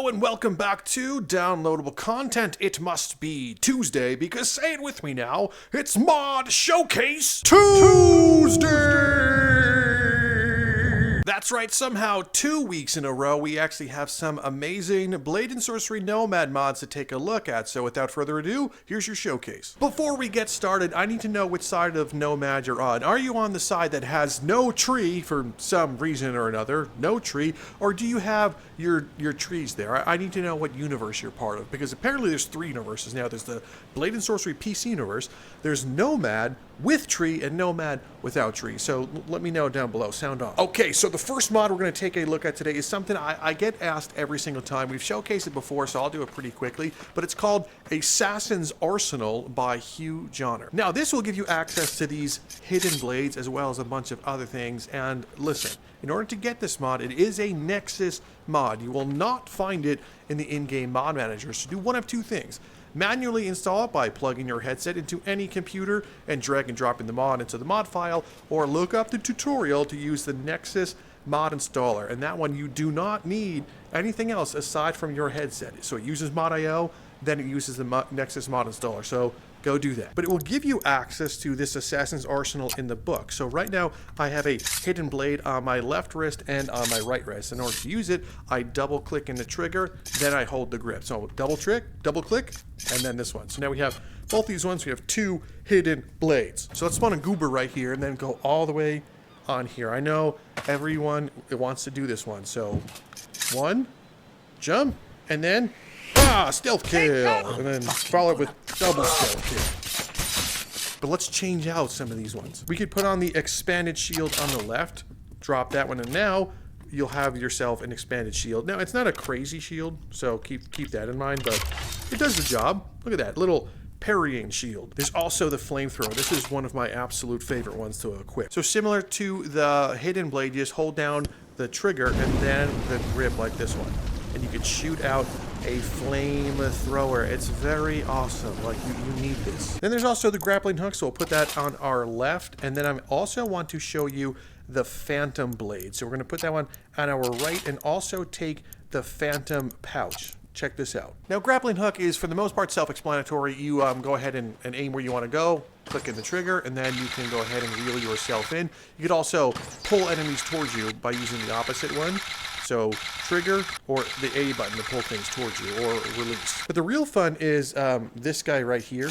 Hello and welcome back to Downloadable Content. It must be Tuesday because, say it with me now, it's Mod Showcase Tuesday! That's right, somehow 2 weeks in a row we actually have some amazing Blade and Sorcery Nomad mods to take a look at. So without further ado, here's your showcase. Before we get started, I need to know which side of Nomad you're on. Are you on the side that has no tree for some reason or another, no tree, or do you have your trees there? I need to know what universe you're part of, because apparently there's 3 universes now. There's the Blade and Sorcery PC universe, there's Nomad with tree, and Nomad without tree. So let me know down below. Sound off. Okay, so the first mod we're going to take a look at today is something I get asked every single time. We've showcased it before, so I'll do it pretty quickly, but it's called Assassin's Arsenal by HuJohner. Now, this will give you access to these hidden blades as well as a bunch of other things, and listen, in order to get this mod, it is a Nexus mod. You will not find it in the in-game mod manager, so do one of 2 things. Manually install it by plugging your headset into any computer and drag and dropping the mod into the mod file, or look up the tutorial to use the Nexus mod installer, and that one you do not need anything else aside from your headset. So it uses mod.io, then it uses the Nexus mod installer, so go do that. But it will give you access to this Assassin's Arsenal in the book. So right now I have a hidden blade on my left wrist and on my right wrist. In order to use it, I double click in the trigger, then I hold the grip. So double click, and then this one. So now we have both these ones. We have 2 hidden blades. So let's spawn a goober right here and then go all the way on here. I know everyone wants to do this one. So 1, jump, and then stealth kill, and then follow it with double stealth kill. But let's change out some of these ones. We could put on the expanded shield on the left, drop that one, and now you'll have yourself an expanded shield. Now, it's not a crazy shield, so keep that in mind, but it does the job. Look at that little parrying shield. There's also the flamethrower. This is one of my absolute favorite ones to equip. So similar to the hidden blade, you just hold down the trigger and then the grip like this one, and you can shoot out a flamethrower. It's very awesome. Like, you need this. Then there's also the grappling hook, so we'll put that on our left, and then I also want to show you the phantom blade. So we're going to put that one on our right and also take the phantom pouch. Check this out. Now, grappling hook is for the most part self-explanatory. You go ahead and aim where you want to go, click in the trigger, and then you can go ahead and reel yourself in. You could also pull enemies towards you by using the opposite one. So trigger or the A button to pull things towards you, or release. But the real fun is this guy right here.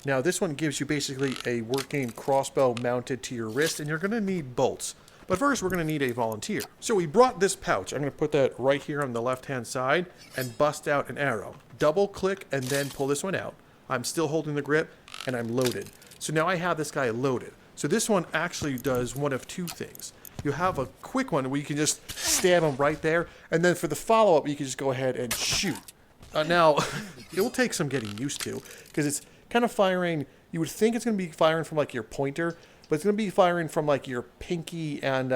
Now, this one gives you basically a working crossbow mounted to your wrist, and you're going to need bolts. But first, we're going to need a volunteer. So we brought this pouch. I'm going to put that right here on the left-hand side and bust out an arrow. Double click and then pull this one out. I'm still holding the grip and I'm loaded. So now I have this guy loaded. So this one actually does one of 2 things. You have a quick one where you can just stab him right there, and then for the follow-up, you can just go ahead and shoot. Now, it will take some getting used to, because it's kind of firing. You would think it's going to be firing from like your pointer, but it's going to be firing from like your pinky and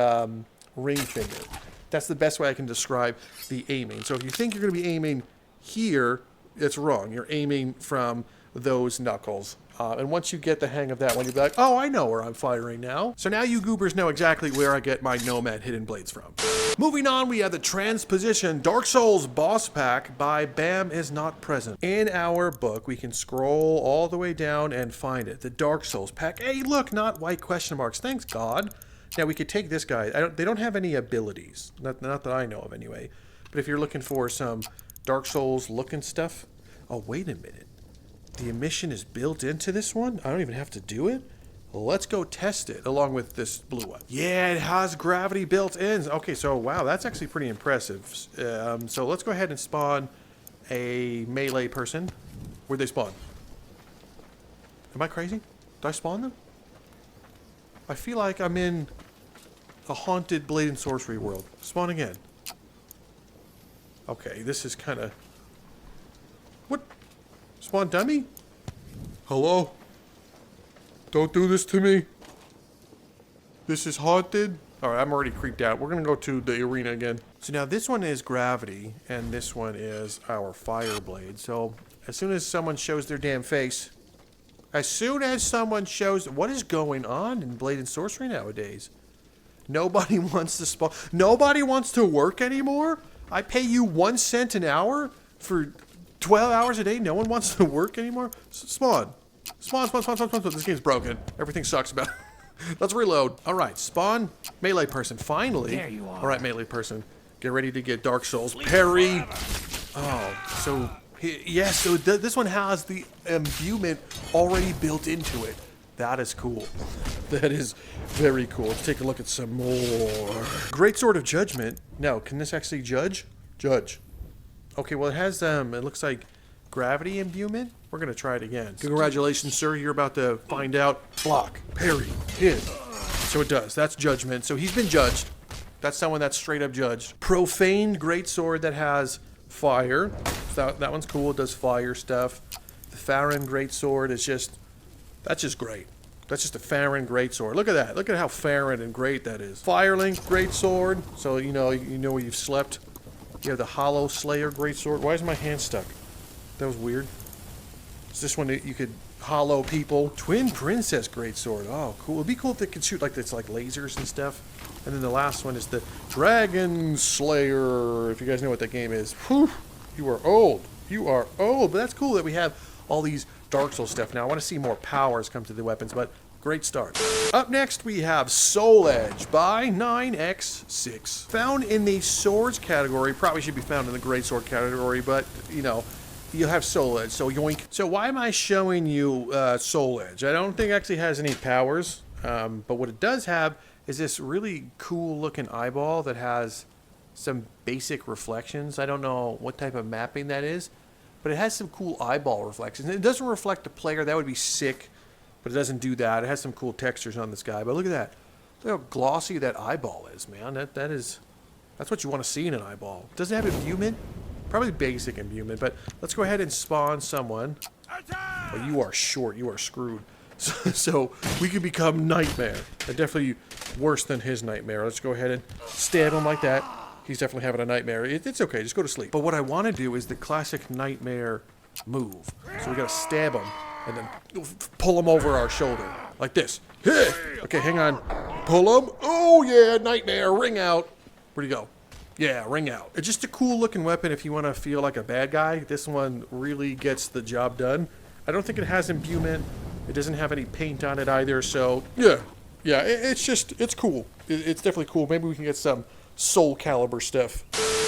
ring finger. That's the best way I can describe the aiming. So if you think you're going to be aiming here, it's wrong. You're aiming from those knuckles. And once you get the hang of that one, you'll be like, oh, I know where I'm firing now. So now you goobers know exactly where I get my Nomad hidden blades from. Moving on, we have the Transposition Dark Souls Boss Pack by BanIsNotPresent. In our book, we can scroll all the way down and find it. The Dark Souls Pack. Hey, look, not white question marks. Thanks, God. Now, we could take this guy. They don't have any abilities. Not that I know of, anyway. But if you're looking for some Dark Souls-looking stuff... Oh, wait a minute. The emission is built into this one? I don't even have to do it? Well, let's go test it along with this blue one. Yeah, it has gravity built in. Okay, so wow, that's actually pretty impressive. So let's go ahead and spawn a melee person. Where'd they spawn? Am I crazy? Did I spawn them? I feel like I'm in a haunted Blade and Sorcery world. Spawn again. Okay, this is kind of... What? Spawn dummy? Hello? Don't do this to me. This is haunted. Alright, I'm already creeped out. We're going to go to the arena again. So now this one is gravity, and this one is our fire blade. So as soon as someone shows their damn face... What is going on in Blade and Sorcery nowadays? Nobody wants to spawn. Nobody wants to work anymore? I pay you 1 cent an hour for 12 hours a day? No one wants to work anymore? Spawn. Spawn. This game's broken. Everything sucks about it. Let's reload. All right, spawn melee person. Finally. There you are. All right, melee person. Get ready to get Dark Souls. Parry. Oh, so... Yes, so this one has the imbuement already built into it. That is cool. That is very cool. Let's take a look at some more. Great Sword of Judgment. No, can this actually judge? Judge. Okay, well it has, it looks like gravity imbuement. We're gonna try it again. Congratulations, sir. You're about to find out. Block, parry, hit. So it does. That's judgment. So he's been judged. That's someone that's straight up judged. Profaned Greatsword that has fire. That one's cool. It does fire stuff. The Farron Greatsword is just... That's just great. That's just a Farron Greatsword. Look at that. Look at how Farron and great that is. Firelink Greatsword. So you know where you've slept. You have the Hollow Slayer Greatsword. Why is my hand stuck? That was weird. Is this one that you could hollow people? Twin Princess Greatsword. Oh, cool. It'd be cool if they could shoot like this, like lasers and stuff. And then the last one is the Dragon Slayer. If you guys know what that game is. Whew. You are old. You are old. But that's cool that we have all these Dark Souls stuff. Now I want to see more powers come to the weapons, but great start. Up next we have Soul Edge by NinexVI. Found in the swords category, probably should be found in the great sword category, but you know, you'll have Soul Edge, so yoink. So why am I showing you Soul Edge? I don't think it actually has any powers, but what it does have is this really cool looking eyeball that has some basic reflections. I don't know what type of mapping that is, but it has some cool eyeball reflections. It doesn't reflect the player. That would be sick, but it doesn't do that. It has some cool textures on this guy, but look at that. Look how glossy that eyeball is, man. That's what you want to see in an eyeball. Does it have imbuement? Probably basic imbuement, but let's go ahead and spawn someone. Well, you are short. You are screwed. So we could become Nightmare. Definitely worse than his Nightmare. Let's go ahead and stab him like that. He's definitely having a nightmare. It's okay, just go to sleep. But what I want to do is the classic Nightmare move. So we gotta stab him and then pull him over our shoulder. Like this. Hey! Okay, hang on. Pull him. Oh yeah, Nightmare, ring out. Where'd he go? Yeah, ring out. It's just a cool looking weapon if you want to feel like a bad guy. This one really gets the job done. I don't think it has imbuement. It doesn't have any paint on it either, so yeah, it's cool. It's definitely cool. Maybe we can get some Soul Calibur stuff.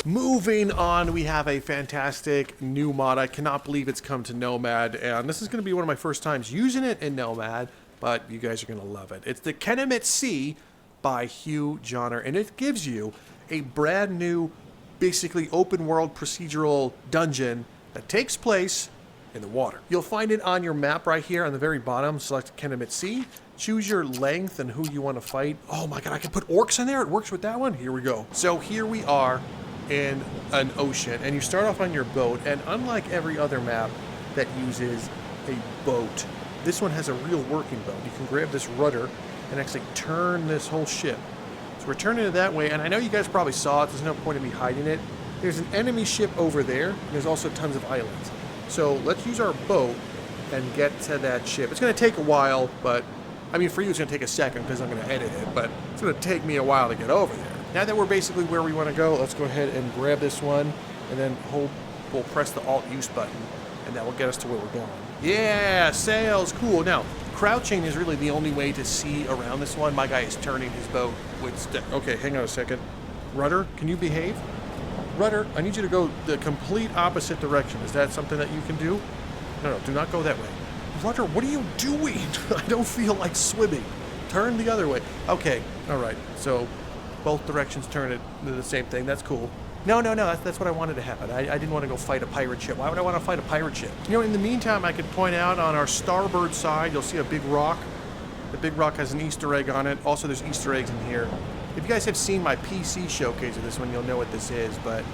Moving on, we have a fantastic new mod. I cannot believe it's come to Nomad, and this is going to be one of my first times using it in Nomad, but you guys are going to love it. It's the Khemenet Sea by HuJohner, and it gives you a brand new, basically open world procedural dungeon that takes place in the water. You'll find it on your map right here on the very bottom. Select Khemenet Sea. Choose your length and who you want to fight. Oh my god, I can put orcs in there. It works with that one. Here we go. So here we are in an ocean, and you start off on your boat, and unlike every other map that uses a boat, this one has a real working boat. You can grab this rudder and actually turn this whole ship. So we're turning it that way, and I know you guys probably saw it. There's no point in me hiding it. There's an enemy ship over there, and there's also tons of islands. So let's use our boat and get to that ship. It's going to take a while, but I mean, for you it's going to take a second because I'm going to edit it, but it's going to take me a while to get over there. Now that we're basically where we want to go, let's go ahead and grab this one, and then we'll press the Alt-Use button, and that will get us to where we're going. Yeah, sails, cool. Now, crouching is really the only way to see around this one. My guy is turning his boat with... Okay, hang on a second. Rudder, can you behave? Rudder, I need you to go the complete opposite direction. Is that something that you can do? No, do not go that way. Rudder, what are you doing? I don't feel like swimming. Turn the other way. Okay, all right. So both directions turn it to the same thing. That's cool. No, that's what I wanted to happen. I didn't want to go fight a pirate ship. Why would I want to fight a pirate ship? You know, in the meantime, I could point out on our starboard side, you'll see a big rock. The big rock has an Easter egg on it. Also, there's Easter eggs in here. If you guys have seen my PC showcase of this one, you'll know what this is, but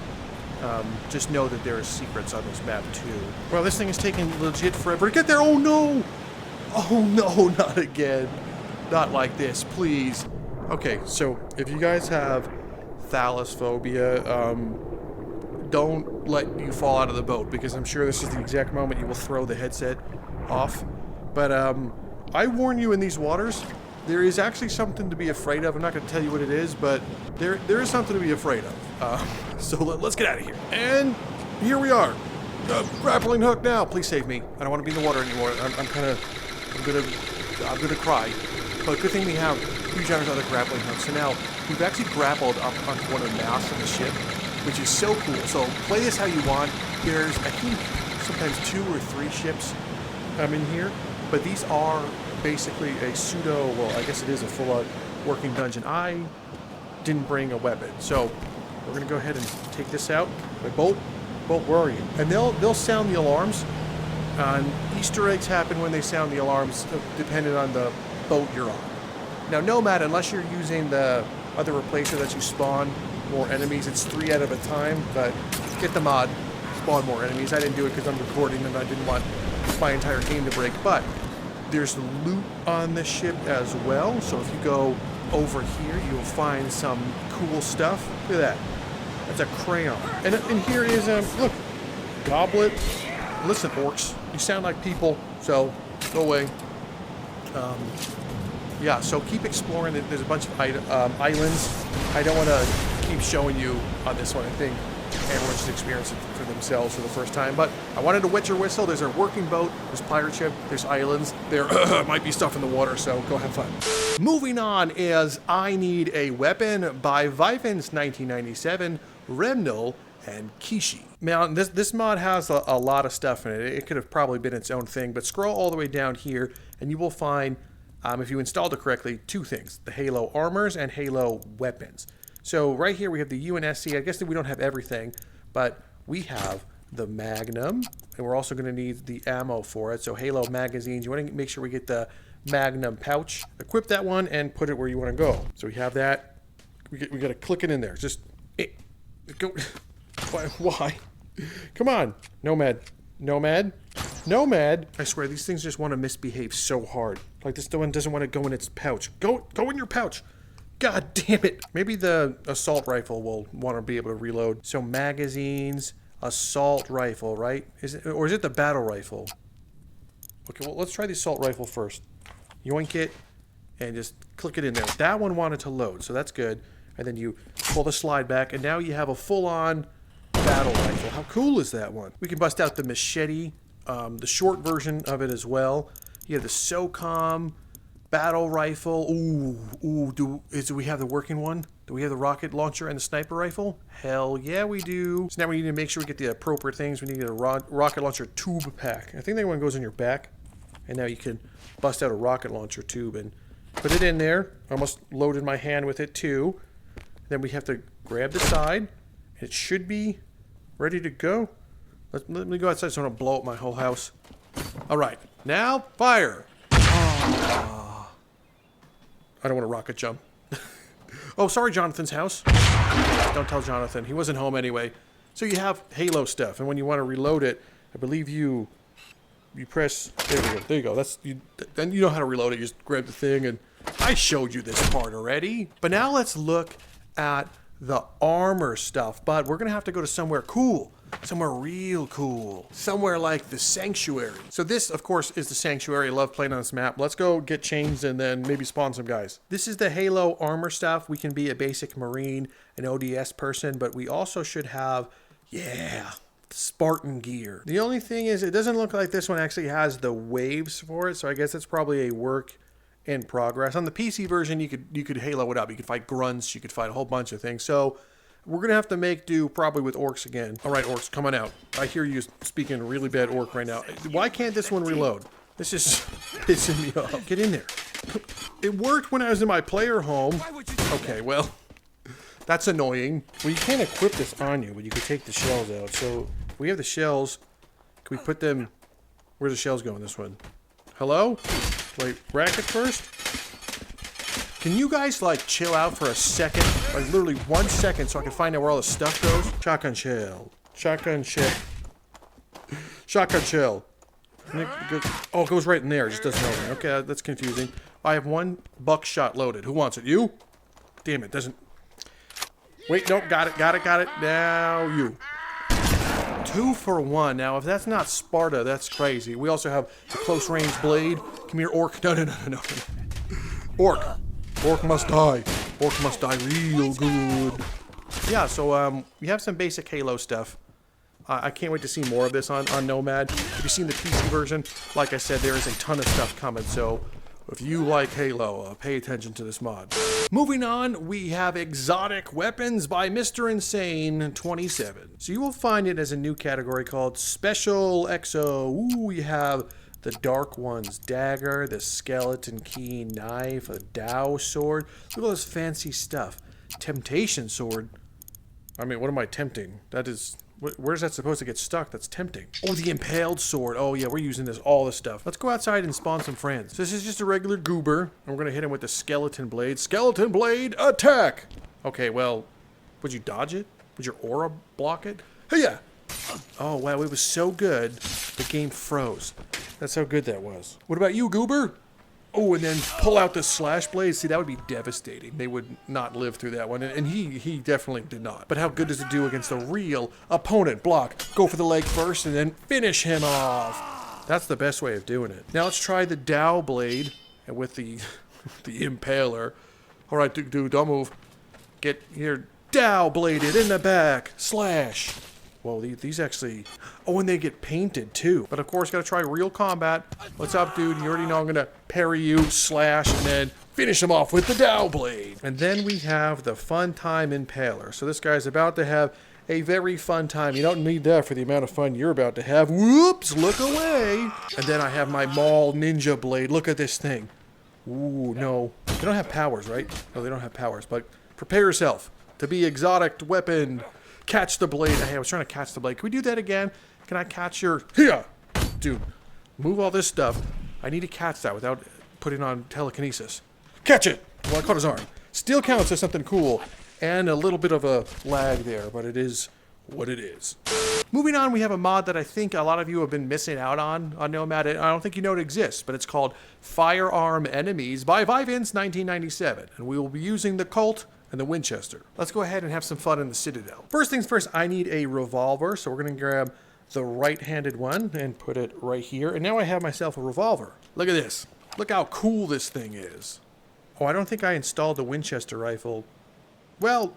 just know that there are secrets on this map, too. Well, this thing is taking legit forever to get there. Oh, no! Oh, no, not again. Not like this, please. Okay, so if you guys have thalassophobia, don't let you fall out of the boat, because I'm sure this is the exact moment you will throw the headset off. But I warn you, in these waters, there is actually something to be afraid of. I'm not going to tell you what it is, but there is something to be afraid of. So let's get out of here. And here we are. Grappling hook now. Please save me. I don't want to be in the water anymore. I'm gonna cry. But good thing we have HuJohner's other grappling hooks. So now we've actually grappled up onto one of the masts of the ship, which is so cool. So play this how you want. There's, I think, sometimes 2 or 3 ships in here, but these are basically a pseudo, well, I guess it is a full-on working dungeon. I didn't bring a weapon, so we're gonna go ahead and take this out. Wait, Bolt, where are you? And they'll sound the alarms. And Easter eggs happen when they sound the alarms, depending on the boat you're on. Now, Nomad, unless you're using the other replacer that you spawn more enemies, it's 3 out of a time, but get the mod, spawn more enemies. I didn't do it because I'm recording and I didn't want my entire game to break, but there's loot on the ship as well. So if you go over here, you'll find some cool stuff. Look at that. That's a crayon. And here is, look, goblet. Listen, orcs, you sound like people, so go away. Yeah, so keep exploring. There's a bunch of islands. I don't want to keep showing you on this one. I think everyone should experience it for themselves for the first time. But I wanted to wet your whistle. There's a working boat. There's pirate ship. There's islands. There might be stuff in the water, so go have fun. Moving on is I Need a Weapon by Vivens 1997, Remnel, and Kishi. Now, this mod has a lot of stuff in it. It could have probably been its own thing, but scroll all the way down here, and you will find, if you installed it correctly, 2 things: the Halo armors and Halo weapons. So right here we have the UNSC. I guess that we don't have everything, but we have the Magnum, and we're also going to need the ammo for it. So Halo magazines, you want to make sure we get the Magnum pouch. Equip that one and put it where you want to go. So we have that. We got to click it in there. Just go. Why? Come on, Nomad. I swear these things just want to misbehave so hard. Like this one doesn't want to go in its pouch. Go in your pouch. God damn it. Maybe the assault rifle will want to be able to reload. So magazines, assault rifle, right? Is it the battle rifle? Okay, well, let's try the assault rifle first. Yoink it and just click it in there. That one wanted to load, so that's good. And then you pull the slide back, and now you have a full-on battle rifle. How cool is that one? We can bust out the machete, the short version of it as well. You have the SOCOM battle rifle. Do we have the working one? Do we have the rocket launcher and the sniper rifle? Hell yeah, we do. So now we need to make sure we get the appropriate things. We need a rocket launcher tube pack. I think that one goes in your back. And now you can bust out a rocket launcher tube and put it in there. I almost loaded my hand with it too. Then we have to grab the side. It should be ready to go. Let me go outside so I don't blow up my whole house. All right, now fire. Oh. I don't want to rocket jump. Oh, sorry, Jonathan's house. Don't tell Jonathan. He wasn't home anyway. So you have Halo stuff, and when you want to reload it, I believe you press. There we go. There you go. Then you know how to reload it. You just grab the thing, and I showed you this part already. But now let's look at the armor stuff, but we're gonna have to go to somewhere cool, somewhere real cool, somewhere like the Sanctuary. So this, of course, is the Sanctuary. I love playing on this map. Let's go get chains and then maybe spawn some guys. This is the Halo armor stuff. We can be a basic Marine, an ODS person, but we also should have, Spartan gear. The only thing is, it doesn't look like this one actually has the waves for it, so I guess it's probably a work in progress. On the PC version, you could Halo it up. You could fight grunts. You could fight a whole bunch of things. So we're gonna have to make do probably with orcs again. All right, orcs, come on out. I hear you speaking really bad orc right now. Why can't this one reload? This is pissing me off. Get in there. It worked when I was in my player home. Okay, well, that's annoying. Well, you can't equip this on you, but you can take the shells out. So if we have the shells, can we put them? Where's the shells going? This one. Hello? Wait, racket first? Can you guys, like, chill out for a second? Like, literally 1 second so I can find out where all the stuff goes? Shotgun shell. Shotgun shell. Shotgun shell. Oh, it goes right in there. It just doesn't open. Okay, that's confusing. I have 1 buckshot loaded. Who wants it? You? Damn it, doesn't... Wait, nope, got it. Now you. 2 for 1. Now, if that's not Sparta, that's crazy. We also have the close range blade. Come here, orc. No. Orc. Orc must die. Orc must die real good. Yeah, so we have some basic Halo stuff. I can't wait to see more of this on Nomad. If you've seen the PC version, like I said, there is a ton of stuff coming, so if you like Halo, pay attention to this mod. Moving on, we have Exotic Weapons by Mr. Insane 27. So you will find it as a new category called Special Exo. Ooh, you have the Dark One's Dagger, the Skeleton Key Knife, a Dao Sword. Look at all this fancy stuff. Temptation Sword. I mean, what am I tempting? That is... Where's that supposed to get stuck? That's tempting. Oh, the Impaled Sword. Oh, yeah, we're using all this stuff. Let's go outside and spawn some friends. So this is just a regular goober, and we're going to hit him with the Skeleton Blade. Skeleton Blade, attack! Okay, well, would you dodge it? Would your aura block it? Hey-ya! Oh, wow, it was so good, the game froze. That's how good that was. What about you, goober? Oh, and then pull out the slash blade. See, that would be devastating. They would not live through that one, and he definitely did not. But how good does it do against a real opponent? Block, go for the leg first, and then finish him off. That's the best way of doing it. Now let's try the Dao blade and with the impaler. All right, dude, don't move. Get your Dao bladed in the back. Slash. Whoa, these actually... Oh, and they get painted, too. But, of course, gotta try real combat. What's up, dude? You already know I'm gonna parry you, slash, and then finish him off with the Dao Blade. And then we have the Fun Time Impaler. So this guy's about to have a very fun time. You don't need that for the amount of fun you're about to have. Whoops, look away. And then I have my Maul Ninja Blade. Look at this thing. Ooh, no. They don't have powers, right? No, they don't have powers. But prepare yourself to be exotic weapon. Catch the blade. Hey, I was trying to catch the blade. Can we do that again? Can I catch your... Here! Dude, move all this stuff. I need to catch that without putting on telekinesis. Catch it! Well, I caught his arm. Still counts as something cool. And a little bit of a lag there, but it is what it is. Moving on, we have a mod that I think a lot of you have been missing out on Nomad. I don't think you know it exists, but it's called Firearm Enemies by Vivins 1997. And we will be using the Colt and the Winchester. Let's go ahead and have some fun in the Citadel. First things first, I need a revolver, so we're gonna grab the right-handed one and put it right here. And now I have myself a revolver. Look at this. Look how cool this thing is. Oh, I don't think I installed the Winchester rifle. Well,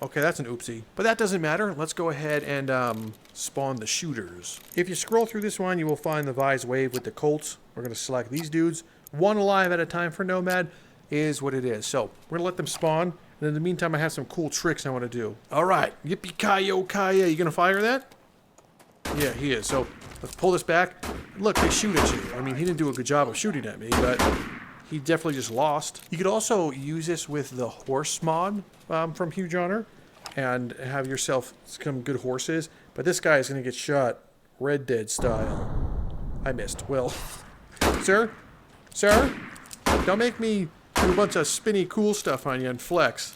okay, that's an oopsie. But that doesn't matter. Let's go ahead and spawn the shooters. If you scroll through this one, you will find the Vise Wave with the Colts. We're gonna select these dudes. One alive at a time for Nomad is what it is. So we're gonna let them spawn. And in the meantime, I have some cool tricks I want to do. All right, yippee-ki-yo-ki-ya. You gonna fire that? Yeah, he is. So let's pull this back. Look, they shoot at you. I mean, he didn't do a good job of shooting at me, but he definitely just lost. You could also use this with the horse mod from HuJohner and have yourself some good horses. But this guy is gonna get shot Red Dead style. I missed. Well, sir, don't make me do a bunch of spinny cool stuff on you and flex.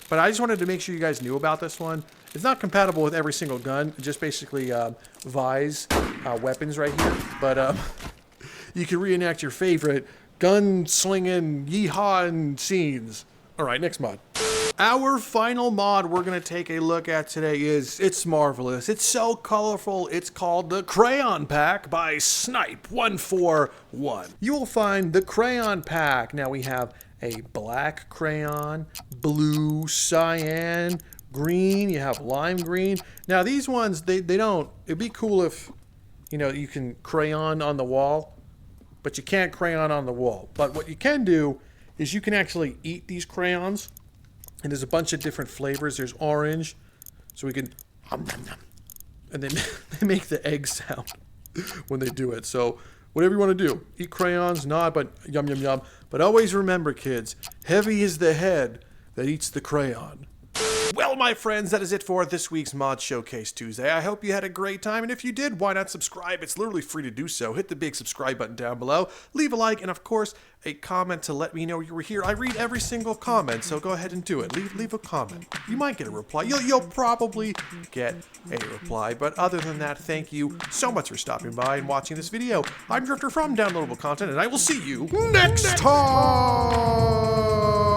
But I just wanted to make sure you guys knew about this one. It's not compatible with every single gun, just basically Vise weapons right here. But you can reenact your favorite gun-slinging, yeehaw scenes. All right, next mod. Our final mod we're going to take a look at today it's marvelous. It's so colorful. It's called the Crayon Pack by Snipe141. You will find the Crayon Pack. Now we have a black crayon, blue, cyan, green. You have lime green. Now these ones, they don't, it'd be cool if, you know, you can crayon on the wall, but you can't crayon on the wall. But what you can do is you can actually eat these crayons. And there's a bunch of different flavors. There's orange, so we can, and then they make the egg sound when they do it. So whatever you want to do, eat crayons, nod, but yum, yum, yum. But always remember, kids, heavy is the head that eats the crayon. Well, my friends, that is it for this week's Mod Showcase Tuesday. I hope you had a great time, and if you did, why not subscribe? It's literally free to do so. Hit the big subscribe button down below, leave a like, and of course, a comment to let me know you were here. I read every single comment, so go ahead and do it. Leave a comment. You might get a reply. You'll probably get a reply, but other than that, thank you so much for stopping by and watching this video. I'm Drifter from Downloadable Content, and I will see you next time!